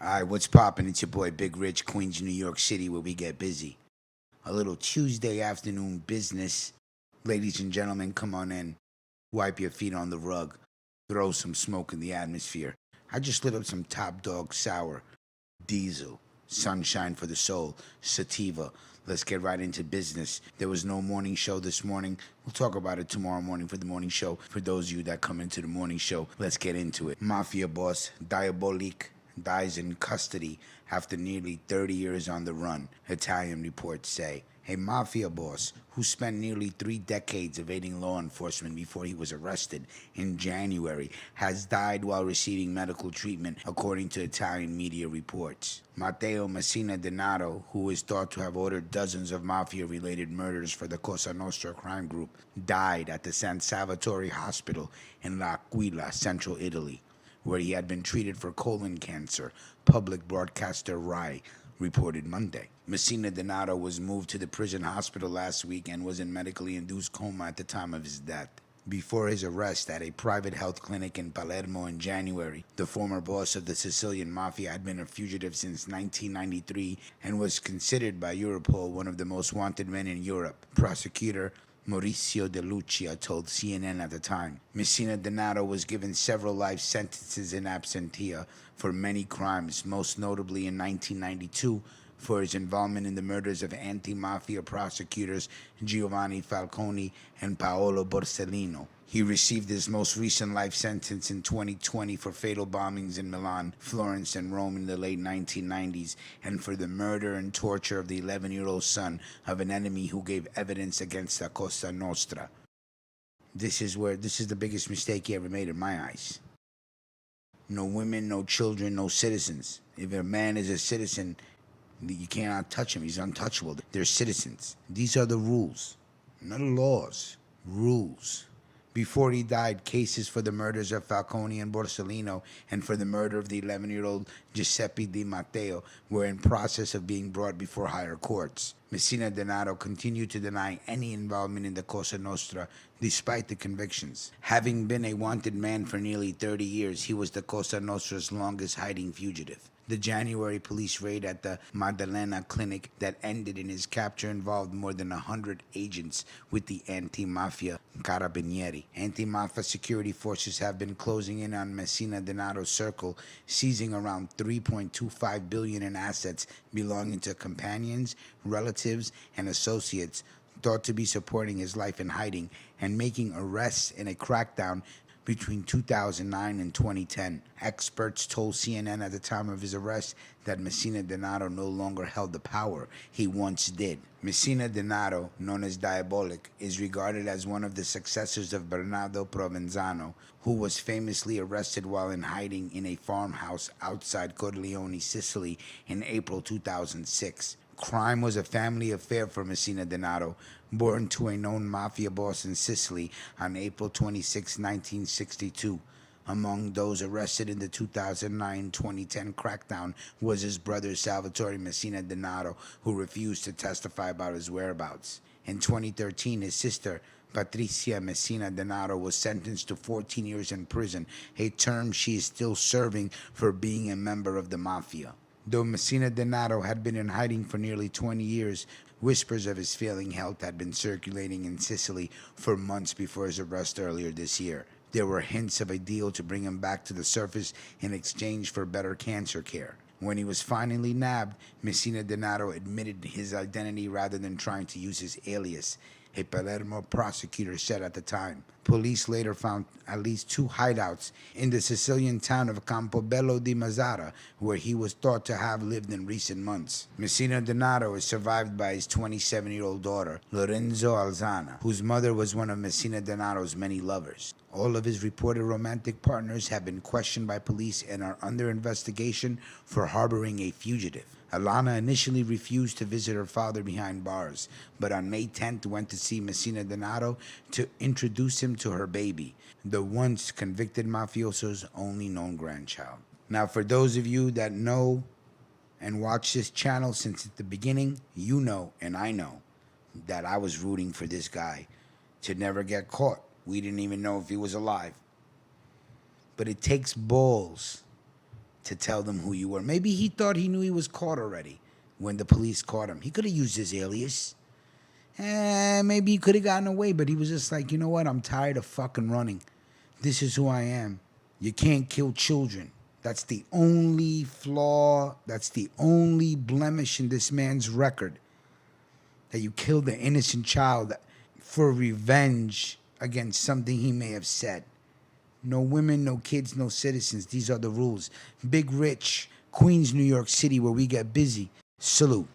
Alright, what's poppin'? It's your boy Big Rich, Queens, New York City, where we get busy. A little Tuesday afternoon business. Ladies and gentlemen, come on in. Wipe your feet on the rug. Throw some smoke in the atmosphere. I just lit up some Top Dog Sour, Diesel, Sunshine for the Soul, Sativa. Let's get right into business. There was no morning show this morning. We'll talk about it tomorrow morning for the morning show. For those of you that come into the morning show, let's get into it. Mafia boss Diabolik dies in custody after nearly 30 years on the run, Italian reports say. A mafia boss who spent nearly 3 decades evading law enforcement before he was arrested in January has died while receiving medical treatment, according to Italian media reports. Matteo Messina Denaro, who is thought to have ordered dozens of mafia-related murders for the Cosa Nostra crime group, died at the San Salvatore hospital in L'Aquila, central Italy, where he had been treated for colon cancer, public broadcaster Rai reported Monday. Messina Denaro was moved to the prison hospital last week and was in medically induced coma at the time of his death. Before his arrest at a private health clinic in Palermo in January, the former boss of the Sicilian Mafia had been a fugitive since 1993 and was considered by Europol one of the most wanted men in Europe. Prosecutor Maurizio De Lucia told CNN at the time. Messina Denaro was given several life sentences in absentia for many crimes, most notably in 1992 for his involvement in the murders of anti-mafia prosecutors Giovanni Falcone and Paolo Borsellino. He received his most recent life sentence in 2020 for fatal bombings in Milan, Florence, and Rome in the late 1990s, and for the murder and torture of the 11-year-old son of an enemy who gave evidence against the Cosa Nostra. This is the biggest mistake he ever made in my eyes. No women, no children, no citizens. If a man is a citizen, you cannot touch him. He's untouchable. They're citizens. These are the rules, not laws. Rules. Before he died, cases for the murders of Falcone and Borsellino and for the murder of the 11-year-old Giuseppe Di Matteo were in process of being brought before higher courts. Messina Denaro continued to deny any involvement in the Cosa Nostra despite the convictions. Having been a wanted man for nearly 30 years, he was the Cosa Nostra's longest hiding fugitive. The January police raid at the Maddalena clinic that ended in his capture involved more than 100 agents with the anti-mafia Carabinieri. Anti-mafia security forces have been closing in on Messina Denaro's circle, seizing around $3.25 billion in assets belonging to companions, relatives, and associates thought to be supporting his life in hiding and making arrests in a crackdown between 2009 and 2010. Experts told CNN at the time of his arrest that Messina Denaro no longer held the power he once did. Messina Denaro, known as Diabolik, is regarded as one of the successors of Bernardo Provenzano, who was famously arrested while in hiding in a farmhouse outside Corleone, Sicily in April 2006. Crime was a family affair for Messina Denaro, born to a known mafia boss in Sicily on April 26, 1962. Among those arrested in the 2009-2010 crackdown was his brother Salvatore Messina Denaro, who refused to testify about his whereabouts. In 2013, his sister, Patricia Messina Denaro, was sentenced to 14 years in prison, a term she is still serving for being a member of the mafia. Though Messina Denaro had been in hiding for nearly 20 years, whispers of his failing health had been circulating in Sicily for months before his arrest earlier this year. There were hints of a deal to bring him back to the surface in exchange for better cancer care. When he was finally nabbed, Messina Denaro admitted his identity rather than trying to use his alias, a Palermo prosecutor said at the time. Police later found at least 2 hideouts in the Sicilian town of Campobello di Mazzara, where he was thought to have lived in recent months. Messina Denaro is survived by his 27-year-old daughter, Lorenzo Alzana, whose mother was one of Messina Denaro's many lovers. All of his reported romantic partners have been questioned by police and are under investigation for harboring a fugitive. Alana initially refused to visit her father behind bars, but on May 10th went to see Messina Denaro to introduce him to her baby, the once convicted mafioso's only known grandchild. Now, for those of you that know and watch this channel since the beginning, you know and I know that I was rooting for this guy to never get caught. We didn't even know if he was alive. But it takes balls to tell them who you were. Maybe he thought he knew he was caught already when the police caught him. He could have used his alias. Maybe he could have gotten away, but he was just like, you know what? I'm tired of fucking running. This is who I am. You can't kill children. That's the only flaw, that's the only blemish in this man's record. That you killed an innocent child for revenge against something he may have said. No women, no kids, no citizens. These are the rules. Big Rich, Queens, New York City, where we get busy. Salute.